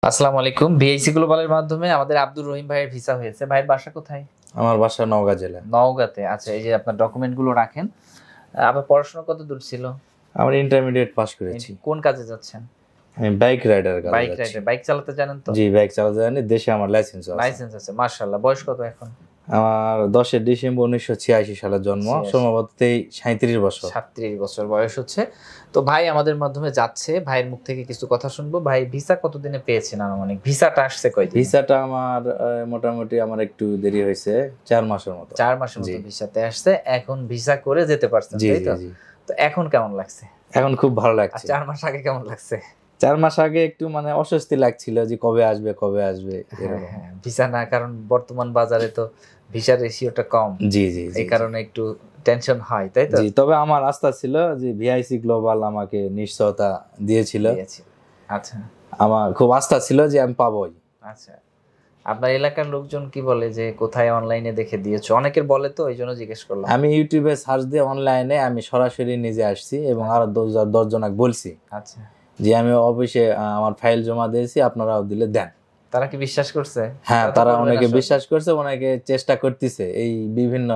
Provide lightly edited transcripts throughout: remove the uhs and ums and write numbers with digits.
আসসালামু আলাইকুম। ভিআইসি গ্লোবালের মাধ্যমে আমাদের আব্দুর রহিম ভাইয়ের ভিসা হয়েছে। ভাইয়ের বাসা কোথায়? আমার বাসা নওগাঁ জেলা। নওগাঁতে। আচ্ছা, এই যে আপনার ডকুমেন্ট গুলো রাখেন। আপনার পড়াশোনা কত দূর ছিল? আমার ইন্টারমিডিয়েট পাস করেছি। কোন কাজে যাচ্ছেন? আমি বাইক রাইডার কাজে বাইক যাচ্ছি। রাইডার। বাইক চালাতে জানেন তো? জি, বাইক চালাতে জানি। দেশে আমার লাইসেন্স আছে। লাইসেন্স আছে, মাশাআল্লাহ। বয়স কত এখন? আমার 10 ডিসেম্বর 1986 সালে জন্ম। 86 সম্ভবত 37 বছর। 37 বছর বয়স হচ্ছে। তো ভাই আমাদের মাধ্যমে যাচ্ছে, ভাইয়ের মুখ থেকে কিছু কথা শুনবো। ভাই ভিসা কতদিনে পেয়েছেন আনুমানিক? ভিসাটা আসছে কয়দিন? ভিসাটা আমার মোটামুটি আমার একটু দেরি হয়েছে, 4 মাসের মতো। 4 মাসের মতো ভিসাতে আসছে। এখন ভিসা করে যেতে পারছেন, জি তাই জি তো? জি। তো এখন কেমন লাগছে? এখন খুব ভালো লাগছে। 4 মাস আগে কেমন লাগছে? 4 মাস আগে একটু মানে অস্বস্তি লাগছিল যে কবে আসবে এরকম। হ্যাঁ, ভিসা না, কারণ বর্তমান বাজারে তো ভিসার রেশিওটা কম। জি জি জি। এই কারণে একটু টেনশন হয়, তাই তো? জি, তবে আমার আস্থা ছিল যে ভিআইসি গ্লোবাল আমাকে নিশ্চয়তা দিয়েছিল। আচ্ছা আমার খুব আস্থা ছিল যে আমি পাবোই। আচ্ছা, আপনার এলাকার লোকজন কি বলে যে কোথায় অনলাইনে দেখে দিয়েছো? অনেকের বলে, তো এই জন্য জিজ্ঞেস করলাম। আমি ইউটিউবে সার্চ দিয়ে অনলাইনে আমি সরাসরি নিজে আসছি এবং আরো 10 জনক বলছি আচ্ছা, যে আমি অফিসে আমার ফাইল জমা দিয়েছি, আপনারাও দিলে দেন। তারা কি বিশ্বাস করছে? হ্যাঁ, তারা অনেকে বিশ্বাস করছে, অনেকে চেষ্টা করতেছে। এই বিভিন্ন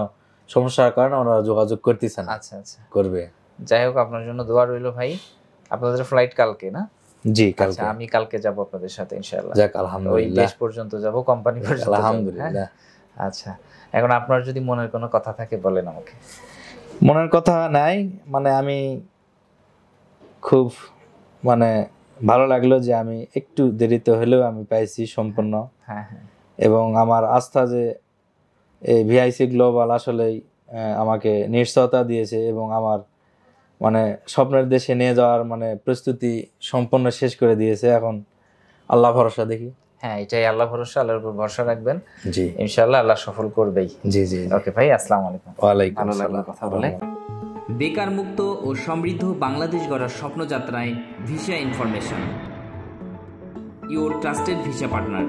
সমস্যার কারণে ওরা যোগাযোগ করতেছে না। আচ্ছা আচ্ছা, করবে। যাই হোক, আপনার জন্য দোয়া রইল ভাই। আপনাদের ফ্লাইট কালকে না? জি, আচ্ছা, কালকে। আমি কালকে যাব আপনাদের সাথে ইনশাআল্লাহ। যাক, ওই আলহামদুলিল্লাহ। দেশ পর্যন্ত যাব, কোম্পানি পর্যন্ত যাব। আলহামদুলিল্লাহ। আচ্ছা, এখন আপনার যদি মনের কোনো কথা থাকে বলেন আমাকে। মনের কথা নাই, মানে আমি খুব মানে ভালো লাগলো যে আমি একটু দেরিতে হলেও আমি পাইছি সম্পূর্ণ। হ্যাঁ হ্যাঁ, এবং আমার আস্থা যে এই ভিআইসি গ্লোবাল আসলেই আমাকে নিশ্চয়তা দিয়েছে এবং আমার মানে স্বপ্নের দেশে নিয়ে যাওয়ার মানে প্রস্তুতি সম্পূর্ণ শেষ করে দিয়েছে। এখন আল্লাহ ভরসা দেখি। হ্যাঁ, এটাই আল্লাহ ভরসা। আল্লাহর উপর ভরসা রাখবেন। জি, ইনশাআল্লাহ আল্লাহ সফল করবেই। জি জি। ওকে ভাই, আসসালামু আলাইকুম। ওয়ালাইকুম ভালো লাগলো আসসালাম। কথা বলে। বেকার মুক্ত ও সমৃদ্ধ বাংলাদেশ গড়ার স্বপ্নযাত্রায় Visa Information, your trusted visa partner.